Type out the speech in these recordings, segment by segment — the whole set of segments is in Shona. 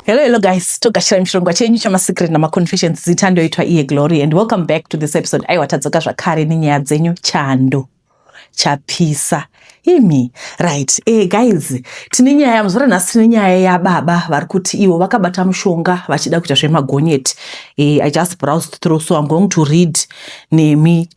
Hello guys, togashira mshirongwa chenyu chama secret na confessions zitando itwa iye Glory, and welcome back to this episode. Aiwatadzoka zvakare nenyaya dzenyu chando chapisa imi right. Guys, tine nyaya muzora nhasi, tine nyaya yababa vari kuti ivo vakabata mushonga vachida kuita zvemagonyeti. I just browsed through, so I'm going to read nemi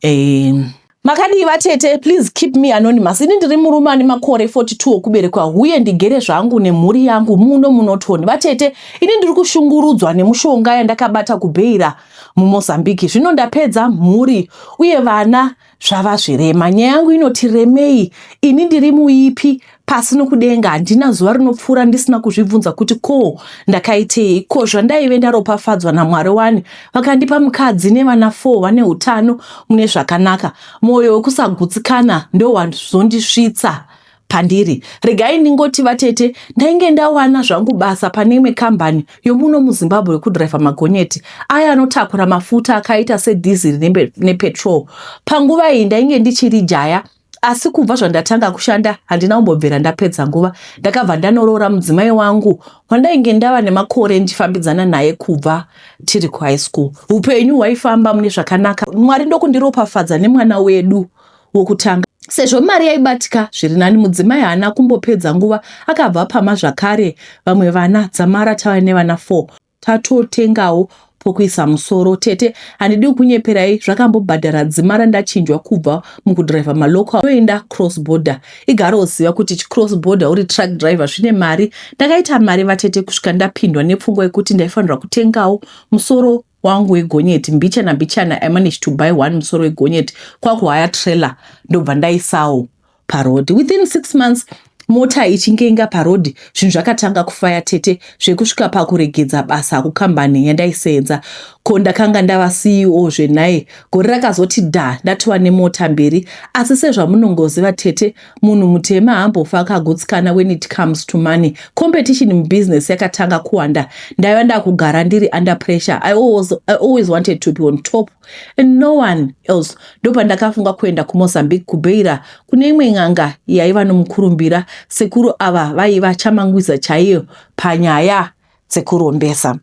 makadi vatete, please keep me anonymous. Ini ndiri murume ane makore 42 okuberekwa uye ndigere zvangu nemhuri yangu muno munotoni. Vatete, ini ndiri kushungurudzwa nemushonga yandakabata kubeira muMozambique. Zvino ndapedza mhuri uye vana zvava zvirema. Nyaya yangu inoti remei, ini ndiri muipi pasi nokudenga. Handina zuva rinopfuura ndisina kuzvibvunza kuti ko ndakaitei, ko zvandaive ndaropafadzwa naMwari wani vakandipa mukadzi nevana 4 vane utano mune zvakanaka. Mwoyo wekusagutsikana ndo wazondisvitsa pandiri. Regai ndingoti vatete, ndainge ndawana zvangu basa pane imwe kambani yomuno muZimbabwe yekudhiraivha magonyeti aya anotakura mafuta akaita sedhiziri nepetrol. Panguva iyi ndainge ndichiri jaya, asi kubva zvandatanga kushanda handina kumbobvera ndapedza nguva. Ndakabva ndanorora mudzimai wangu wandainge ndava nemakore ndichifambidzana naye kubva tiri kuhigh school. Upenyu hwaifamba mune zvakanaka. Mwari ndokundiropafadza nemwana wedu wokutanga. Sezvo mari yaibatika zviri nani, mudzimai haana kumbopedza nguva akabva pama zvakare. Vamwe vana Dzamara tava nevana 4 tatotengawo pokuisa musoro. Tete, handidi kunyeperai, zvakambobhadhara Dzimara ndachinjwa kubva mukudhiraivha maloko toenda cross border. Igaro ziva kuti cross border uri truck driver zvine mari. Ndakaita mari vatete kusvika ndapindwa nepfungwa yekuti ndaifanirwa kutengawo musoro wangu wegonyeti. Mbichana I managed to buy one musoro wegonyeti kwakuhaya trailer ndobva ndaisawo parodi. Within 6 months mota ichingenga parodi, zvinhu zvakatanga kufaya tete, zvekusvika pakuregedza basa kukambani yandaisenza. Ko ndakanga ndava CEO zvenai, gore rakazoti dha ndatova nemota 2. Asi sezvamunongoziva tete, munhu mutema haambofa akagutsikana when it comes to money. Competition mubusiness yakatanga kuwanda. Ndaiva ndakugara ndiri under pressure. I always wanted to be on top and no one else. Ndopa ndakafunga kuenda kuMozambique kubeira kune imwe n'anga yaiva nomukurumbira. Sekuru ava vaiva chamangwiza chaiyo panyaya dzekurombesa.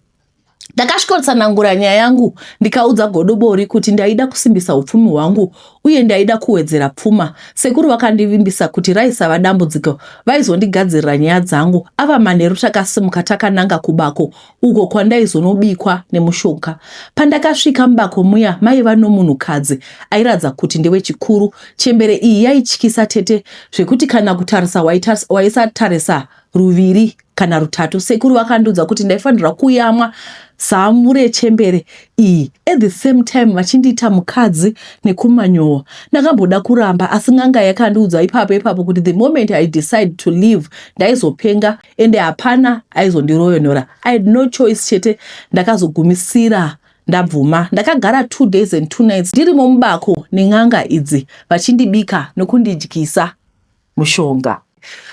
Ndakasvikotsanangura nyaya yangu ndikaudza godobori kuti ndaida kusimbisa upfumi hwangu uye ndaida kuwedzera pfuma. Sekuru vakandivimbisa kuti raisava dambudziko vaizondigadzirira nyaya dzangu. Ava manheru takasimuka takananga kubako uko kwandaizonobikwa nemushonga. Pandakasvika mubako muya maiva nomunhukadzi airadza kuti ndewechikuru. Chembere iyi yaityisa tete zvekuti kana kutarisa waisatarisa ruviri kana rutatu. Sekuru vakandiudza kuti ndaifanirwa kuyamwa samure chembere iyi. At the same time vachindiita mukadzi nekumanyowa. Ndakamboda kuramba, asi n'anga yakandiudza ipapo kuti the moment I decide to leave ndaizopenga ende hapana aizondiroyonora. I had no choice chete. Ndakazogumisira ndabvuma. Ndakagara 2 days and 2 nights ndirimo mubako nen'anga idzi vachindibika nokundidyisa mushonga.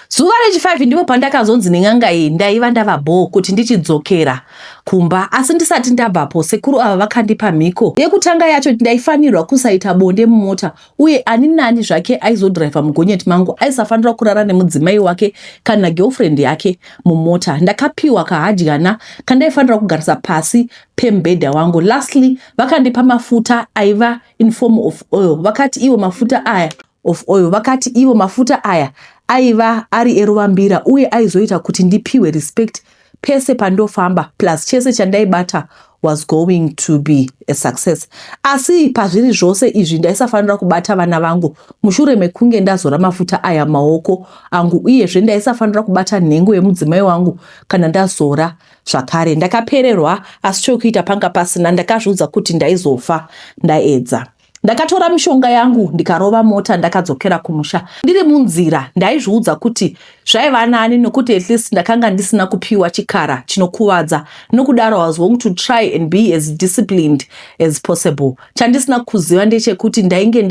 Zuva rechi5 ndipo pandakazonzi nen'anga iyi ndaiva ndava bho kuti ndichidzokera kumba. Asi ndisati ndabvapo, sekuru ava vakandipa mhiko yekutanga yacho ndaifanirwa kusaita bonde mumota, uye ani nani zvake aizodhiraivha mugonyeti mangu aisafanirwa kurara nemudzimai wake kana girlfriend yake mumota. Ndakapiwa kahadyana kandaifanirwa kugarisa pasi pemubhedha wangu. Lastly, vakandipa mafuta aiva in form of oil. Vakati ivo mafuta aya aiva ari eruvambira uye aizoita kuti ndipiwe respect pese pandofamba, plus chese chandaibata was going to be a success. Asi pazviri zvose izvi ndaisafanira kubata vana vangu mushure mekunge ndazora mafuta aya maoko angu, uyezve ndaisafanira kubata nhengo yemudzimai wangu kana ndazora zvakare. Ndakapererwa, asi chokuita panga pasina. Ndakazviudza kuti ndaizofa ndaedza. Ndakatora mishonga yangu ndikarova mota ndakadzokera kumusha. Ndiri munzira ndaizviudza kuti zvaiva nani nokuti at least ndakanga ndisina kupiwa chikara chinokuvadza. Nokudaro I was going to try and be as disciplined as possible. Chandisina kuziva ndechekuti ndainge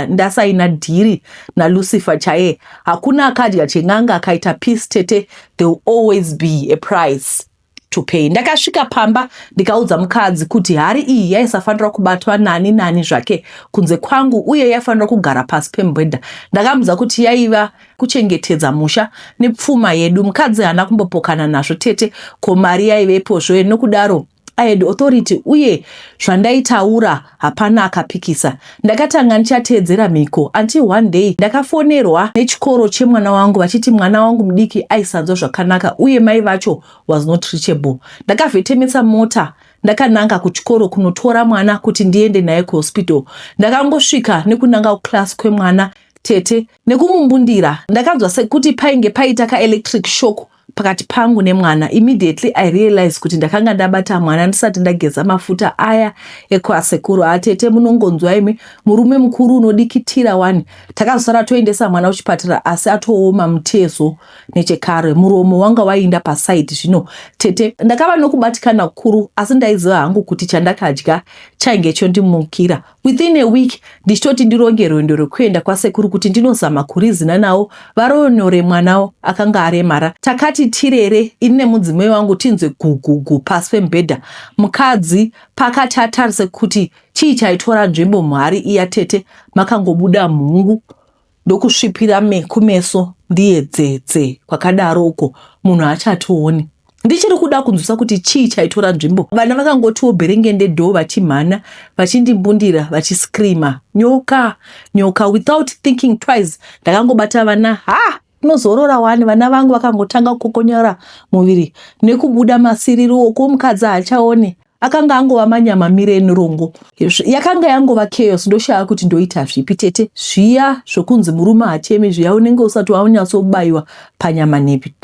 ndasaina dhiri naLucifer chaye. Hakuna akadya chen'anga akaita peace tete, there will always be a price to pay. Ndakasvika pamba ndikaudza mukadzi kuti hari iyi yaisafanira kubatwa nani zvake kunze kwangu uye yaifanira kugara pasi pemubhedha. Ndakamudza kuti yaiva kuchengetedza musha nepfuma yedu. Mukadzi haana kumbopokana nazvo tete, ko mari yaivepozvo nokudaro I had authority uye zvandaitaura hapana akapikisa. Ndakatanga ndichateedzera mhiko until one day ndakafonerwa nechikoro chemwana wangu vachiti mwana wangu mudiki aisanzwa zvakanaka uye mai vacho was not reachable. Ndakavhetemesa mota ndakananga kuchikoro kunotora mwana kuti ndiende naye kuhospital. Ndakangosvika nekunanga kuklasi kwemwana tete nekumumbundira ndakanzwa sekuti painge paita kaelectric shock pakati pangu nemwana. Immediately I realized kuti ndakanga ndabata mwana ndisati ndageza mafuta aya ekwasekuru. Atete munongonzwa imi murume mukuru unodikitira wani. Takazosara toendesa mwana kuchipatara asi atooma mutezo nechekare. Muromo wanga wainda paside zvino. Tete ndakava nokubatikana kukuru asi ndaiziva hangu kuti chandakadya chainge chondimukira. Within a week ndichitoti ndironge rwendo rwekuenda kwasekuru kuti ndinozama kurizina nawo varonore mwanawo akanga aremara. Takati tirere ine mudzimai wangu tinzwe gugugu pasi pemubhedha. Mukadzi pakati atarise kuti chii chaitora nzvimbo muhari iya tete makangobuda mhungu ndokusvipira kumeso ndiyedzedze kwakadaroko munhu achatooni. Ndichiri kuda kunzwisa kuti chii chaitora nzvimbo. Vana vakangotiwo bherengende dho vachimhana vachindimbundira vachiscreama nyoka nyoka. Without thinking twice ndakangobata vana nozorora wani. Vana vangu vakangotanga kukokonyara muviri nekubuda masiriro oko. Mukadzi hachaone akanga angova manyama mireni rongo. Yakanga yangova chaos. Ndoshaya kuti ndoita zvipi tete. Zviya zvokunzi murume hachemi zviya unenge usati waunyatsokubayiwa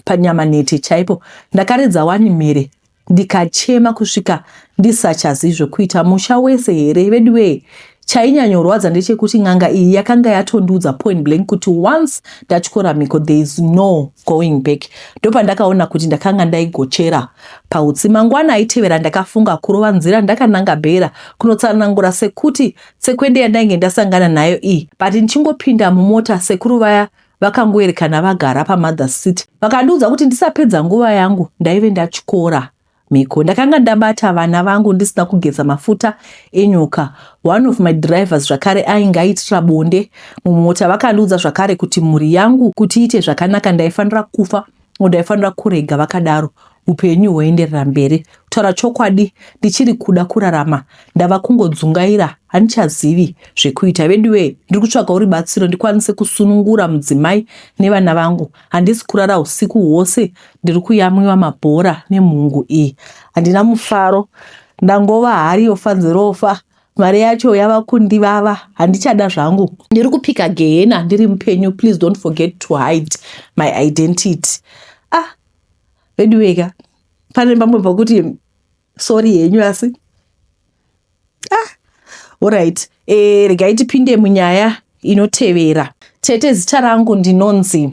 panyama nete chaipo. Ndakaredza wani mere ndikachema kusvika ndisachazivi zvokuita. Musha wese here veduwe. Chainyanyorwadza ndechekuti n'anga iyi yakanga yatondudza point blank kuti once ndatyora mhiko there is no going back. Ndopa ndakaona kuti ndakanga ndaigochera pautsi. Mangwana aitevera ndakafunga kurova nzira ndakananga Bhera kunotsanangura sekuti sekwende yandainge ndasangana nayo iyi. But ndichingopinda mumota sekuru vaya vakangoerekana vagara pamother seat vakandiudza kuti ndisapedza nguva yangu ndaive ndatyora mhiko. Ndakanga ndabata vana vangu ndisina kugeza mafuta enyoka. One of my drivers zvakare ainge aitira bonde mumota. Vakandiudza zvakare kuti mhuri yangu kuti iite zvakanaka ndaifanira kufa ndaifanira kurega vakadaro upenyu hwoenderera mberi. Kutaura chokwadi ndichiri kuda kurarama ndava kungodzungaira handichazivi zvekuita. Veduwe ndiri kutsvaga rubatsiro ndikwanise kusunungura mudzimai nevana vangu. Handisi kurara usiku hwose ndiri kuyamwiwa mabhora nemhungu iyi. Handina mufaro ndangova hari yofa nzerofa. Mari yacho yava kundivava. Handichada zvangu. Ndiri kupika gehena ndiri mupenyu. Please don't forget to hide my identity. Veduweka pane pamwe pakuti sorry henyu asi alright. Regai tipinde munyaya inotevera. Tete zita rangu ndinonzi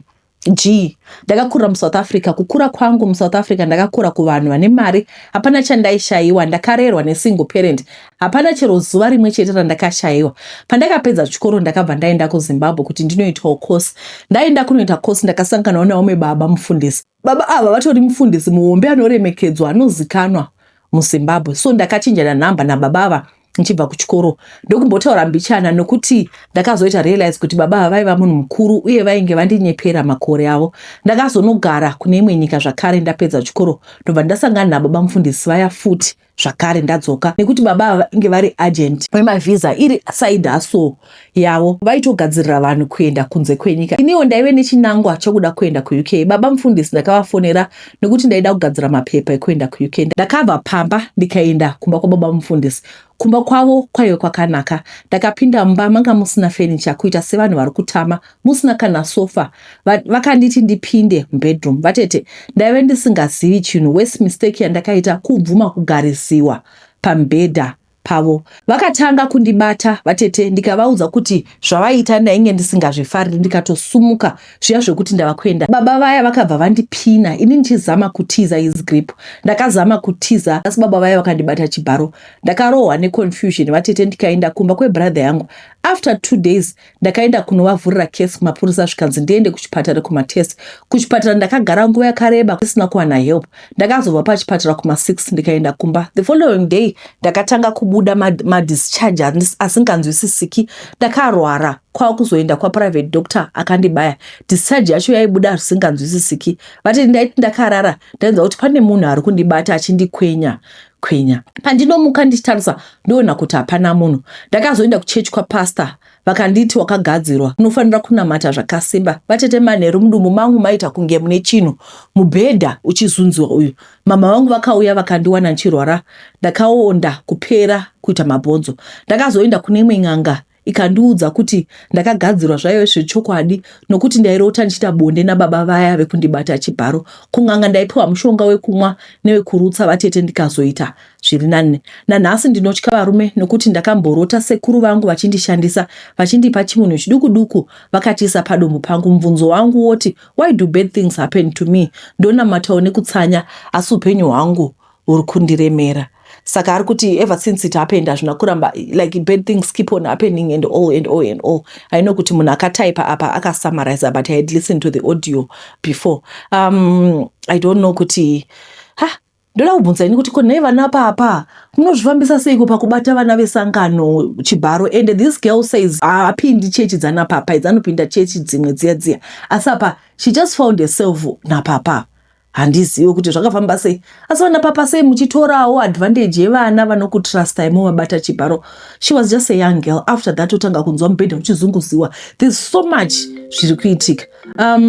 G. Ndakakura muSouth Africa. Kukura kwangu muSouth Africa ndakakura kuvanhu vane mari. Hapana chandaishayiwa. Ndakarerwa nesingle parent. Hapana chero zuva rimwe chete randakashayiwa. Pandakapedza chikoro ndakabva ndaenda kuZimbabwe kuti ndinoitawo course. Ndaenda kunoita course ndakasanganawo naumwe baba mufundisi. Baba ava vatori mufundisi muhombe anoremekedzwa anozikanwa muZimbabwe. So ndakachinjana nhamba nababa ava nchibva kuchikoro ndokumbotaura mbichana nokuti ndakazoita realize kuti baba ava vaiva munhu mukuru uye vainge vandinyepera makore avo. Ndakazonogara kune imwe nyika zvakare ndapedza chikoro ndobva ndasangana nababa mufundisi vaya futi zvakare ndadzoka nekuti baba ava inge vari agent wemavhisa iri side hustle yavo. Vaitogadzirira vanhu kuenda kunze kwenyika. Iniwo ndaive nechinangwa chokuda kuenda kuUK. Baba mufundisi ndakavafonera nekuti ndaida kugadzira mapepa ekuenda kuUK. Ndakabva pamba ndikaenda kumba kwababa mufundisi. Kumba kwavo kwaive kwakanaka. Ndakapinda mumba manga musina furniture kuita sevanhu vari kutama, musina kana sofa. Vakanditi ndipinde mubedroom. Vatete ndaive ndisingazivi chinhu. Worst mistake yandakaita kubvuma kugarisiwa pamubhedha pavo. Vakatanga kundibata vatete ndikavaudza kuti zvavaita ndainge ndisingazvifariri ndikatosumuka zviya zvokuti ndava kuenda. Baba vaya vakabva vandipina ini ndichizama kutiza his grip. Ndakazama kutiza asi baba vaya vakandibata chibharo. Ndakarohwa neconfusion vatete ndikaenda kumba kwebrother yangu After 2 days ndakaenda kunovavhurira case kumapurisa zvikanzi ndiende kuchipatara kumatest. Kuchipatara ndakagara nguva yakareba kusina kuwana help. Ndakazobva pachipatara kuma6 ndikaenda kumba. The following day ndakatanga kubuda madischarge asinganzwisisiki. Ndakarwara kwakuzoenda kwaprivate doctor akandibaya. Discharge yacho yaibuda zvisinganzwisisiki. Vati ndaiti ndakarara ndainzwa kuti pane munhu ari kundibata achindikwenya. Pandinomuka ndichitarisa ndoona kuti hapana munhu. Ndakazoenda kuchechi kwapastor vakanditi wakagadzirwa unofanira kunamata zvakasimba. Vatete manheru mudumbu mangu maita kunge mune chinhu mubhedha uchizunzwa uyu. Mama vangu vakauya vakandiwana ndichirwara. Ndakaonda kupera kuita mabhonzo. Ndakazoenda kune imwe n'anga ikandiudza kuti ndakagadzirwa zvaive zvechokwadi nokuti ndairota ndichita bonde nababa vaya vekundibata chibharo. Kun'anga ndaipiwa mushonga wekumwa newekurutsa vatete ndikazoita zviri nani. Nanhasi ndinotya varume nokuti ndakamborota sekuru vangu vachindishandisa vachindipa chimunhu chiduku vakatiisa padumbu pangu. Mubvunzo wangu woti why do bad things happen to me? Ndonamatawo nekutsanya asi upenyu hwangu huri kundiremera. Saka ari kuti ever since it happened hazvina kuramba, like bad things keep on happening and all. I know kuti munhu akataipa apa akasummarize, but I had listened to the audio before. I don't know kuti ndoda kubvunza ini kuti kune vana papa munozvifambisa seiko pakubata vana vesangano chibharo. And this girl says apindi chechi dzana papa idzanopinda chechi dzimwe dziya asi apa she just found herself napapa. Handizivi kuti zvakafamba sei, asi vana papa sei muchitorawo advantage yevana vanokutrustai mumabata chibharo. She was just a young girl. After that utanga kunzwa mubhedha uchizunguziwa. There's so much zviri kuitika.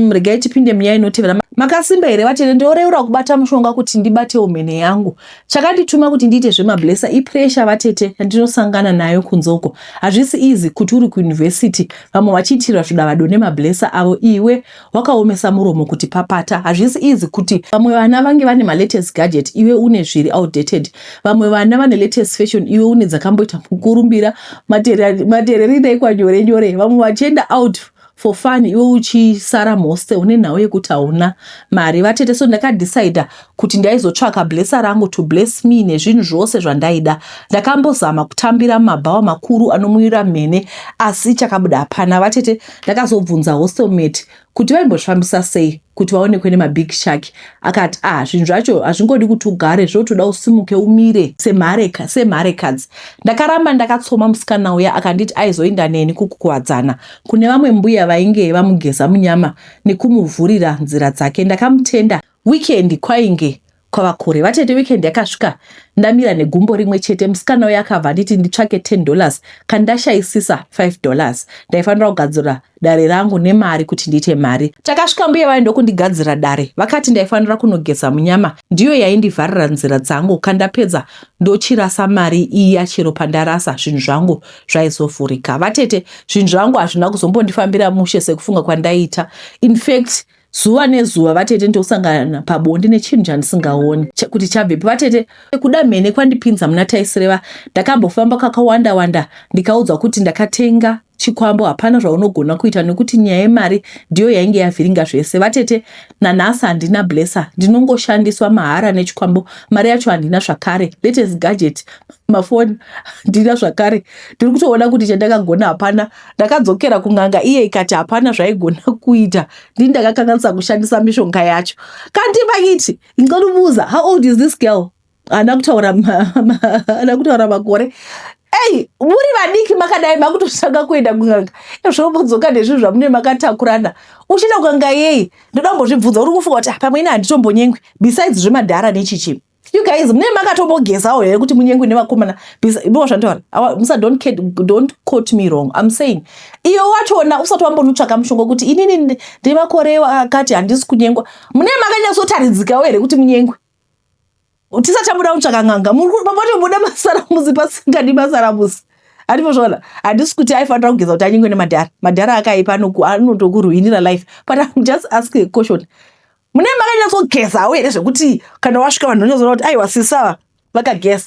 Regai tipinde munyaya inotevera. Makasimba here vatete ndoreura kubata mushonga kuti ndibatewo mhene yangu. Chakandituma kuti ndiite zvemablesa ipressure vatete yandinosangana nayo kunzoko. Hazvisi easy kuti uri kuuniversity vamwe vachiitira zvidavado nemablesa avo iwe wakaomesa muromo kuti papata. Hazvisi easy kuti vamwe vana vange vane malatest gadget iwe une zviri outdated. Vamwe vana vane latest fashion iwe une dzakamboita mukurumbira material idaikwa nyore. Vamwe vachienda out for fun iwe uchisara mhosve une nhau yekuti hauna mari. Vatete so ndakadecida kuti ndaizotsvaka blesa rangu to bless me nezvinhu zvose zvandaida. Ndakambozama kutambira mabhawa makuru anomuyira mhene asi chakabuda hapana. Vatete ndakazobvunza hostelmate kuti vaimbozvifambisa sei kuti vaonekwe nemabig shark. Akati zvinhu zvacho hazvingodi kuti ugare, zvotoda usimuke umire semharekadzi. Ndakaramba ndakatsoma musikana uya akanditi aizoenda neni kukuwadzana kune vamwe mbuya vainge vamugeza munyama nekumuvhurira nzira dzake. Ndakamutenda. Weekend kwainge kwavakure. Vatete weekend yakasvika ndamira negumbo rimwe chete. Musikana uya akabva nditi nditsvake $10 kandashayisisa $5. Ndaifanira kugadzira dare rangu nemari kuti ndiite mari. Takasvika mbuya vaenda kundigadzira dare. Vakati ndaifanira kunogeza munyama, ndiyo yaindivharira nzira dzangu. Kandapedza ndochirasa mari iya, chero pandarasa zvinhu zvangu zvaizovhurika. Vatete zvinhu zvangu hazvina kuzombondifambira mushe sekufunga kwandaita. In fact zuva nezuva vatete ndosangana pabonde nechinhu chandisingaoni kuti chabvepi. Vatete kuda mhene kwandipinza muna taisireva ndakambofamba kakawanda ndikaudzwa kuti ndakatenga chikwambo hapana zvaunogona kuita nekuti nyaya yemari ndiyo yainge yavhiringa zvese. Vatete nanhasi handina blesa, ndinongoshandiswa mahara nechikwambo. Mari yacho handina zvakare. Latest gadget mafoni handina zvakare. Ndiri kutoona kuti chandakagona hapana. Ndakadzokera kun'anga iye ikati hapana zvaigona kuita. Ndini ndakakanganisa kushandisa mishonga yacho. Kanti vakiti inganomuudza how old is this girl? Hana kutaura makore. Muri vadiki makadai makutotanga kuenda kun'anga. Zvomudzoka nezvinhu zvamune makatakurana. Uchienda kun'anga yei? Ndoda kumbozvibvunza uri kufunga kuti pamwe ine handitombonyengwe besides zvemadhara nechichi. You guys mune makatombogezawo here kuti munyengwe nevakomana. Ndo zvandaura. Musa don't quote me wrong. I'm saying iyo wachona usati wambonotsvaka mushonga kuti inini ndemakore akati handisi kunyengwa. Mune makanyatsotarizikawo here kuti munyengwe. Tisachabuda kutsvaka n'anga. Muda masaramuzi pasingadi masaramuzi. Handizvona. Handisi kuti aifanira kugeza kuti anyengwe nemadhara. Madhara akaipa anotokuruinira life. But I'm just asking a question. Mune makanyatsogezawo here zvekuti kana wasvika vanhu vanyazoona kuti aiwa sisa vakageza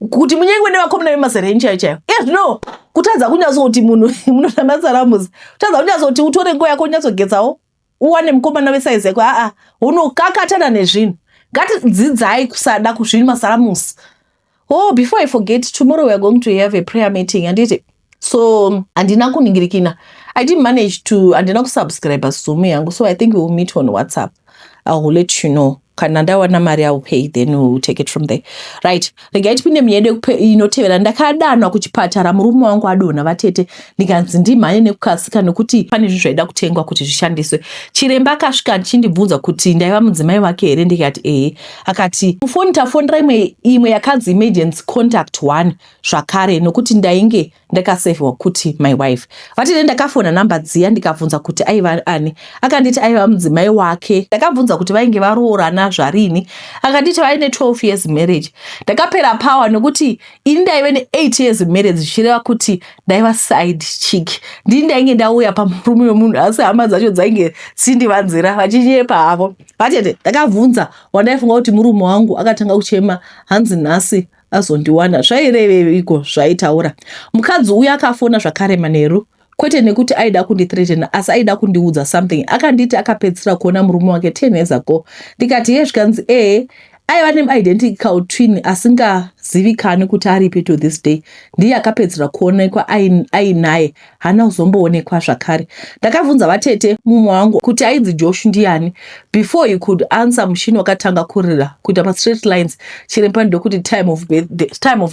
kuti munyengwe nevakomana vemazera enyu chaiyo. Zvino kutadza kunyatsoti munhu munona masaramuzi. Kutadza kunyatsoti utore nguva yako unyatsogezawo uwane mukomana wesaizi yako. Unokakatana nezvinhu. Ngatidzidzai kusada kuzvini masaramusi. Before I forget, tomorrow we are going to have a prayer meeting. And So andina kuningirikina. I didn't manage to andina kusubscribe Zoom yangu, so I think we will meet on WhatsApp. I will let you know. Kana ndawana mari I will pay, then we will take it from there. Right. Regai tipinde miyende inotevera ndakadanwa kuchipatara murume wangu adonha vatete ndikanzi ndimhanye nekukasika nekuti pane zvinhu zvaida kutengwa kuti zvishandiswe. Chiremba akasvika achindibvunza kuti ndaiva mudzimai wake here, ndikati akati mufoni tafonera imwe yakanzi emergency contact 1 zvakare nokuti ndainge ndakasevhwa kuti my wife. Vatete ndakafona namba dziya ndikabvunza kuti aiva ani, akanditi aiva mudzimai wake. Ndakabvunza kuti vainge varoorana zvarini, akanditi vaine 12 years marriage. Ndakapera power nokuti ini ndaive ne8 years marriage zvichireva kuti ndaiva side chick. Ndini ndainge ndauya pamurume wemunhu asi hama dzacho dzainge dzindivanzira vachinyepa havo. Vatete ndakabvunza wandaifunga kuti murume wangu akatanga kuchema hanzi nhasi azondiwana. Zvaireveiko zvaitaura? Mukadzi uya akafona zvakare Manheru, kwete nekuti aida kundithreatena asi aida kundiudza something. Akanditi akapedzisira kuona murume wake 10 years ago. Ndikati ye zvikanzi aiva neidentical twin asingazivikani kuti aripi to this day. Ndiye akapedzisira kuonekwa ainaye, hana kuzomboonekwa zvakare. Ndakabvunza vatete mumwe wangu kuti ainzi Josh ndiani. Before he could answer, mushini wakatanga kurira kuita pa straight lines. Chiremba ndokuti time of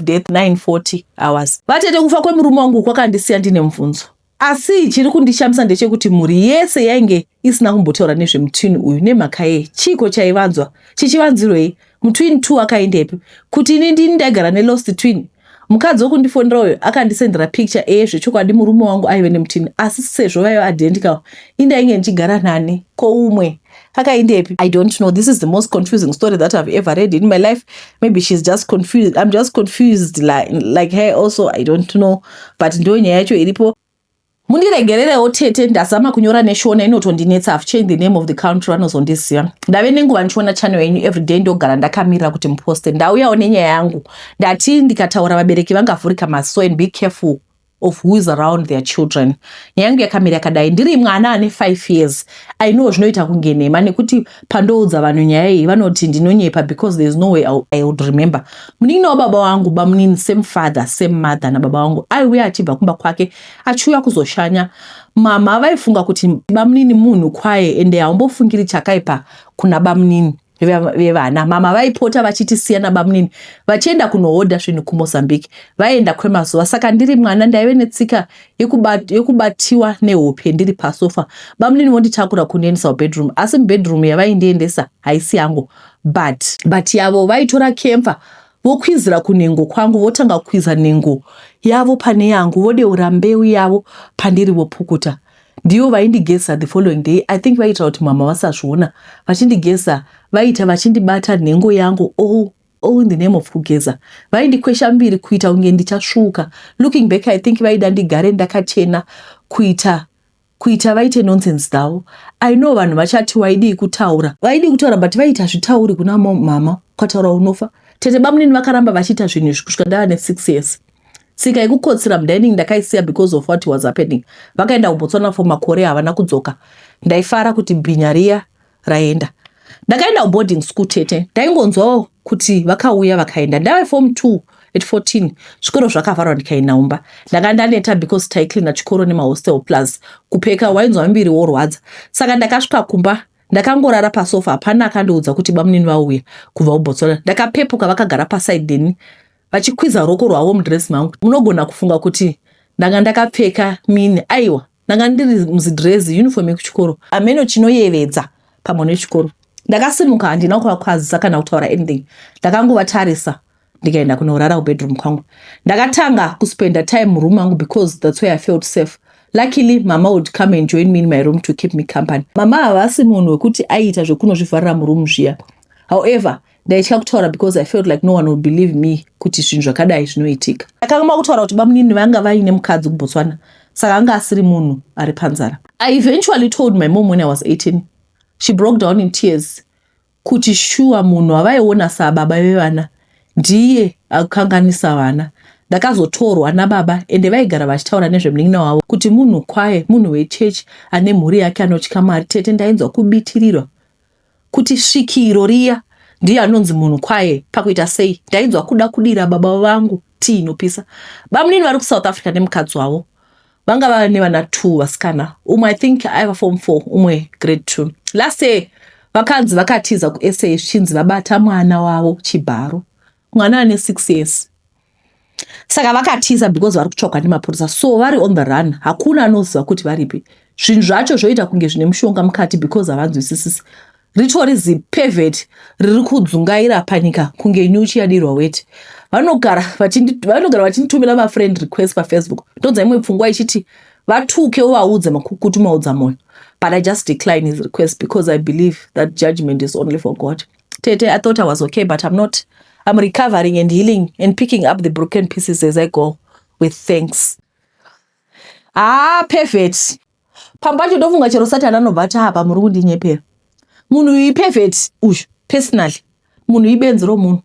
death 940 hours. Vatete kufa kwemurume wangu kwakandisiya ndine mubvunzo. Asi chiri kundishamisa ndechekuti mhuri yese yainge isina kumbotaura nezvemutwini uyu nemhaka yei. Chiko chaivanzwa chichivanzirwei? Mutwini 2 akaendepi? Kuti ini ndini ndaigara nelost twin. Mukadzi wokundifonera uyo akandisendera picture zvechokwadi murume wangu aive nemutwini, asi sezvo vaiva identical indainge ndichigara nani koumwe akaendepi? I don't know. This is the most confusing story that I've ever read in my life. Maybe she's just confused. I'm just confused like her also. I don't know. But ndo nyaya yacho iripo. Mundiregererewo tete, ndazama kunyora neshona inotondinetsa. I've changed the name of the country vanozondisiya. Ndave nenguva ndichiona channel yenyu everyday ndogara ndakamirira kuti muposte. Ndauyawo nenyaya yangu. Ndati ndikataura vabereki vangavhurika maso and be careful of who is around their children. Nyangu yakamira yakadai ndiri mwana ane 5 years. I know zvinoita kunge nhema nekuti pandoudza vanhu nyaya iyi vanoti ndinonyepa because there is no way I would remember. Munin'ina wababa wangu bamunini same father same mother nababa wangu aiuya achibva kumba kwake achiuya kuzoshanya. Mama vaifunga kuti bamunini munhu kwaye ende haumbofungiri chakaipa kuna bamunini vevana. Mama vaipota vachitisiya nabamunini vachienda kunohodha zvinhu kuMozambique, vaenda kwemazuva. Saka ndiri mwana ndaive netsika yekubatiwa nehope ndiri pasofa. Bamunini vonditakura kundiendesa mubedroom, asi mubedroom yavaindiendesa haisi yangu but yavo vaitora kemfa vokwizira kunhengo kwangu, votanga kukwiza nhengo yavo pane yangu, vodeura mbeu yavo pandiri vopukuta. Ndiyo vaindigeza the following day. I think vaita kuti mama vasazviona vachindigeza, vaita vachindibata nhengo yangu all in the name of kugeza. Vaindikwesha mbiri kuita unge ndichasvuka. Looking back I think vaida ndigare ndakachena kuita vaite nonsense dzavo. I know vanhu vachati vaidi kutaura but vaita zvitauri kuna mama ukataura unofa. Tete bamunini vakaramba vachiita zvinhu izvi kusvika ndava ne6 years. Tsika yekukotsera mudining ndakaisiya because of what was happening. Vakaenda kuBotswana for makore havana kudzoka. Ndaifara kuti bhinya riya raenda. Ndakaenda kuboarding school tete. Ndaingonzwawo kuti vakauya vakaenda. Ndave form 2 at 14. Chikoro zvakavharwa ndikaenda umba. Ndakandaneta because taicleana chikoro nemahostel plus kupfeka wainzwa mbiri worwadza. Saka ndakasvika kumba ndakangorara pasofa, hapana akandiudza kuti bamunini vauya kubva kuBotswana. Ndakapepuka vakagara paside deni vachikwiza roko rwavo mudress mangu. Munogona kufunga kuti ndanga ndakapfeka mini. Aiwa, ndanga ndiri muzidress uniform yekuchikoro. Ameno chinoyevedza pamwe nechikoro. Ndakasimuka handina kuvakwazisa kana kutaura anything. Ndakangovatarisa ndikaenda kunorara kubedroom kwangu. Ndakatanga kuspenda time muroom mangu because that's where I felt safe. Luckily mama would come and join me in my room to keep me company. Mama havasi munhu wekuti aita zvekunozvivharira muroom zviya. However, ndaitya kutaura because I felt like no one would believe me kuti zvinhu zvakadai zvinoitika. Ndakangoma kutaura kuti bamunini vanga vaine mukadzi kuBotswana, saka anga asiri munhu ari panzara. I eventually told my mom when I was 18. She broke down in tears kuti shuwa munhu avaiona sababa vevana ndiye akukanganisa vana. Ndakazotorwa nababa ende vaigara vachitaura nezvemunin'ina wavo kuti munhu kwaye, munhu wechechi ane mhuri yake anotya Mwari. Tete ndainzwa kubitirirwa kuti svikiro riya ndiye anonzi munhu kwaye pakuita sei ndainzwa kuda kudira baba vangu tii inopisa. Bamunini vari kuSouth Africa nemukadzi wavo vanga vane vana 2 vasikana, umwe I think aiva form 4 umwe grade 2. Last year vakadzi vakatiza kuSA zvichinzi vabata mwana wavo Chibharo, mwana ane 6 years. Saka vakatiza because vari kutsvagwa nemapurisa, so vari on the run. Hakuna anoziva kuti varipi. Zvinhu zvacho zvoita kunge zvine mushonga mukati because havanzwisisi. Ritori zipevheti riri kudzungaira panyika kunge nyuchi yadirwa weti. Vanogara vachinditumira mafriend request paFacebook. Ndonzwa imwe pfungwa ichiti vatuke uvaudze makukutu maudza moyo. But I just decline his request because I believe that judgment is only for God. Tete, I thought I was okay, but I'm not. I'm recovering and healing and picking up the broken pieces as I go with thanks. Perfect. Pambacho ndofunga chero Satani anobata apa muri kundinyepera. Munhu uyu perfect uyu personally. Munhu ibenzi romunhu.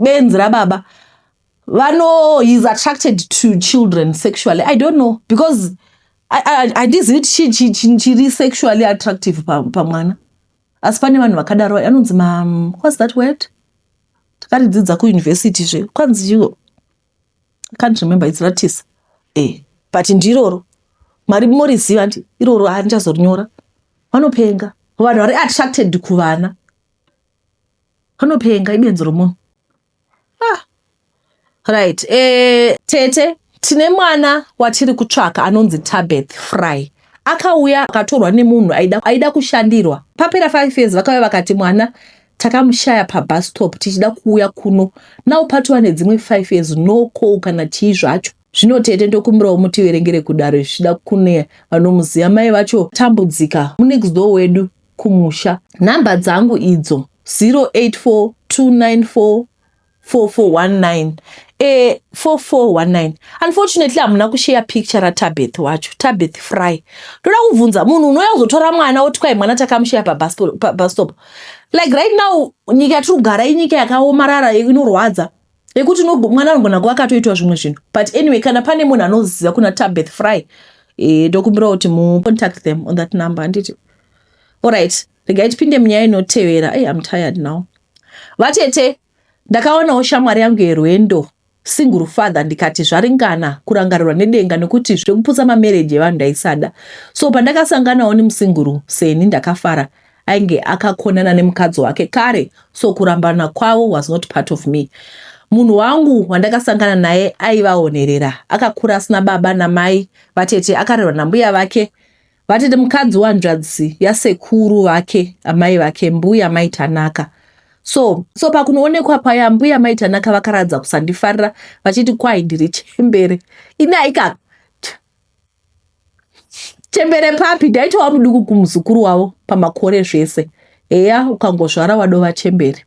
Benzi rababa. He's attracted to children sexually. I don't know because I did she sexually attractive pamwana. Asi pane vanhu vakadaro anonzi what's that word? Takaridzidza kuuniversity zve. Kwanzi I can't remember, it's Ratisa. But ndiroro. Mari moriziva ndi iroro handichazorinyora. Vanopenga. Vanhu vari attracted kuvana. Vanopenga ibenzi romunhu. Right. Tete, tine mwana watiri kutsvaka anonzi Tabeth Fry. Akauya akatorwa nemunhu aida kushandirwa. Papera 5 years vakauya vakati mwana takamushaya pabus stop tichida kuuya kuno. Naupatwa nedzimwe 5 years no call kana chii zvacho. Zvino Tete ndokumbirawo mutiverengere kudaro zvichida kune vanomuziva. Mai vacho tambudzika munext door wedu kumusha. Namba dzangu idzo 0842944419. 4419. Unfortunately hamuna kushare picture raTabeth wacho, Tabeth Fry. Ndoda kuvunza munhu unouya kuzotora mwana oti kwai mwana takamushaya pabus stop. Like right now nyika yatiri kugara inyika yakaomarara inorwadza. Yekuti mwana anogona kuva akatoitwa zvimwe zvinhu. But anyway, kana pane munhu anoziva kuna Tabeth Fry, ndokumbira kuti contact them on that number. Anditi. Alright, regai tipinde munyaya inotevera. I'm tired now. Vatete, ndakaonawo shamwari yangu yerwendo single father ndikati zvaringana kurangarirwa nedenga nekuti zvekuputsa mamarriage evanhu ndaisada. So pandakasanganawo nemusinguru Seni ndakafara. Ainge akakonana nemukadzi wake kare, so kurambana kwavo was not part of me. Munhu wangu wandakasangana naye aivaonerera. Akakura asina baba namai. Vatete akarerwa nambuya vake. Vatete mukadzi wanzvadzi yasekuru vake, amai vake, mbuya maitanaka. So pakunoonekwa paya mbuya maitanaka vakaradza kusandifarira vachiti kwai ndiri chembere. Inaika chembere papi ndaitowa muduku kumuzukuru wavo pamakore zvese. Ukangozvara wadova chembere.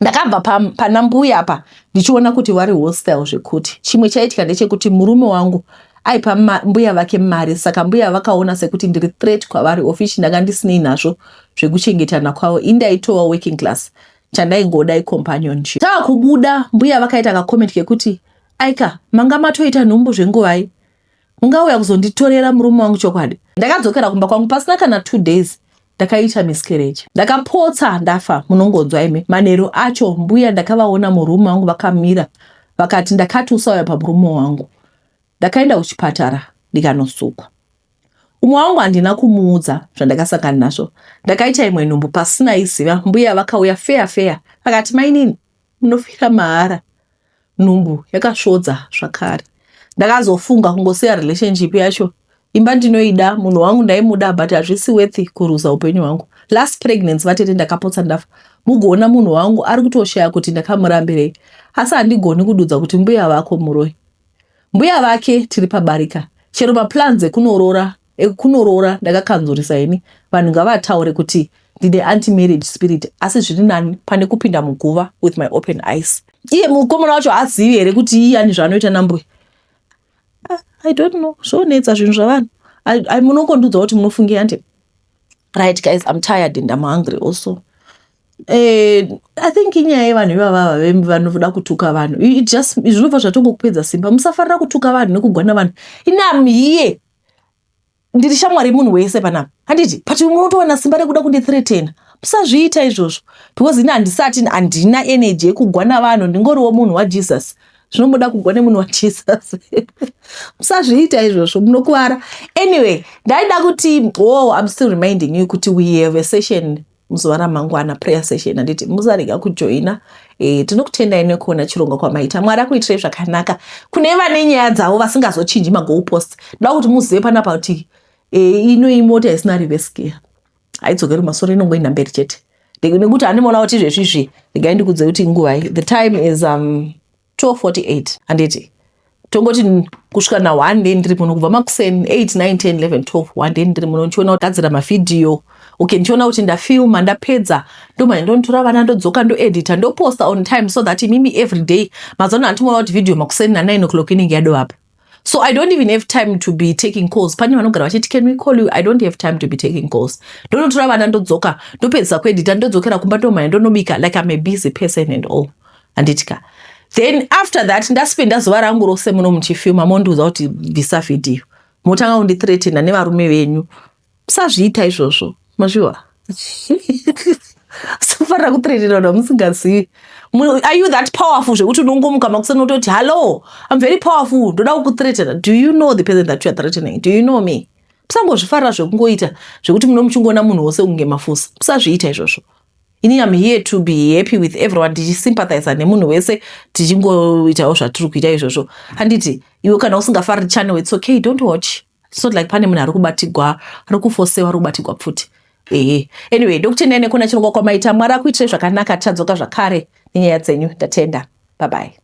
Ndakabva pana mbuya apa ndichiona kuti vari hostile zvekuti. Chimwe chaitika ndechekuti murume wangu aipa mbuya vake mari, saka mbuya vakaona sekuti ndiri threat kwavari ofishi ndanga ndisinei nazvo zvekuchengetana kwavo. Indaitowa working class chandaingoda companionship. Kubuda mbuya vakaita kakomenti kekuti aika manga matoita nhumbu zvenguvai, mungauya kuzonditorera murume wangu chokwadi. Ndakadzokera kumba kwangu pasina kana 2 days ndakaita miscarriage. Ndakapotsa ndafa munongonzwa imi. Manheru acho mbuya ndakavaona murume wangu vakamira vakati ndakati usauya pamurume wangu. Ndakaenda kuchipatara ndikanosukwa. Umwe wangu handina kumuudza zvandakasangana nazvo. Ndakaita imwe nhumbu pasina iziva. Mbuya vakauya fair vakati mainini munofira mahara. Nhumbu yakasvodza zvakare. Ndakazofunga kungosiya relationship yacho. Imba ndinoida, munhu wangu ndaimuda, but hazvisi worth kuruza upenyu hwangu. Last pregnancy vatete ndakapotsa ndafa. Mugoona munhu wangu ari kutoshaya kuti ndakamurambirei. Asi handigoni kududza kuti mbuya vako muroi. Mbuya vake tiri pabarika. Chero maplans ekunorora ndakakanzurisa ini. Vanhu ngavataure kuti ndine anti-marriage spirit. Asi zviri nani pane kupinda muguva with my open eyes. Iye mukomana wacho azivi here kuti iye ani zvanoita nambuya. I don't know. Zvonetsa zvinhu zvavanhu. Munongondudza kuti munofungira ndi. Right guys, I'm tired and I'm hungry also. I think inyaya yevanhu ivava vanoda kutuka vanhu. Zvinobva zvatongokupedza simba. Musafarira kutuka vanhu nekugwana vanhu. Inamiye. Ndiri shamwari munhu wese panapa. Handiti, but unotowana simba rekuda kundithreatena. musazviita izvozvo, because ini handisati handina energy yekugwa navanhu, ndingoriwo munhu waJesus. Zvinomuda kugwa nemunhu waJesus. Musazviita izvozvo, munokuwara. Anyway, ndaida kuti, I'm still reminding you kuti we have a session muzuva ramangwana, prayer session, handiti musarega kujoina. Tinokutendai nekuona chirongwa kwamaita. Mwari akuitirai zvakanaka. Kune vane nyaya dzavo vasingazochinji magoalpost, ndoda kuti muzive panapa kuti ino imota isina reverse gear. Haidzokeri masoro, inongoenda mberi chete. Nekuti handimoona kuti izvezvizvi regai ndikuudze kuti nguva. The time is 12:48. Handiti tongoti kusvika na1 ndeni ndiri muno, kubva makuseni 8, 9, 10, 11, 12, 1 ndeni ndiri muno ndichiona kugadzira mavhidhiyo. Okay, ndichiona kuti ndafilma ndapedza, ndomanya ndonitora vana ndodzoka ndoedita ndoposta on time, so that mimi every day mazona handimoona kuti video makuseni na9 o'clock inenge yado apa. So I don't even have time to be taking calls. Pani vanogara vachiti can we call you? I don't have time to be taking calls. Ndonotora vana ndodzoka ndopedza kuedita ndodzokera kumba ndomanya ndonobika, like I'm a busy person and all. Handitika. Then after that ndaspenda zuva rangu rose muno muchifilma, mondiudza kuti bvisa video. Motanga kundithreatena nevarume venyu. Musazviita izvozvo. Mazviwa. Sofara kuthreatena na musingazivi. Are you that powerful zvekuti unongomuka makuseni utoti hello, I'm very powerful, ndoda kukuthreatena? Do you know the person that you are threatening? Do you know me? Musangozvifara zvekungoita zvekuti muno muchingoona munhu wose kunge mafusa. Musazviita izvozvo. Ini am here to be happy with everyone, tichisympathize nemunhu wese, tichingoitawo zvatiri kuita izvozvo. Handiti iwe kana usingafari channel, it's okay, don't watch. It's not like pane munhu ari kubatigwa, ari kufosewa, ari kubatigwa pfuti. Anyway, ndokutendai nekuona chirongwa kwamaita. Mwari akuitirai zvakanaka. Tadzoka zvakare nenyaya dzenyu. Ndatenda. Bye bye.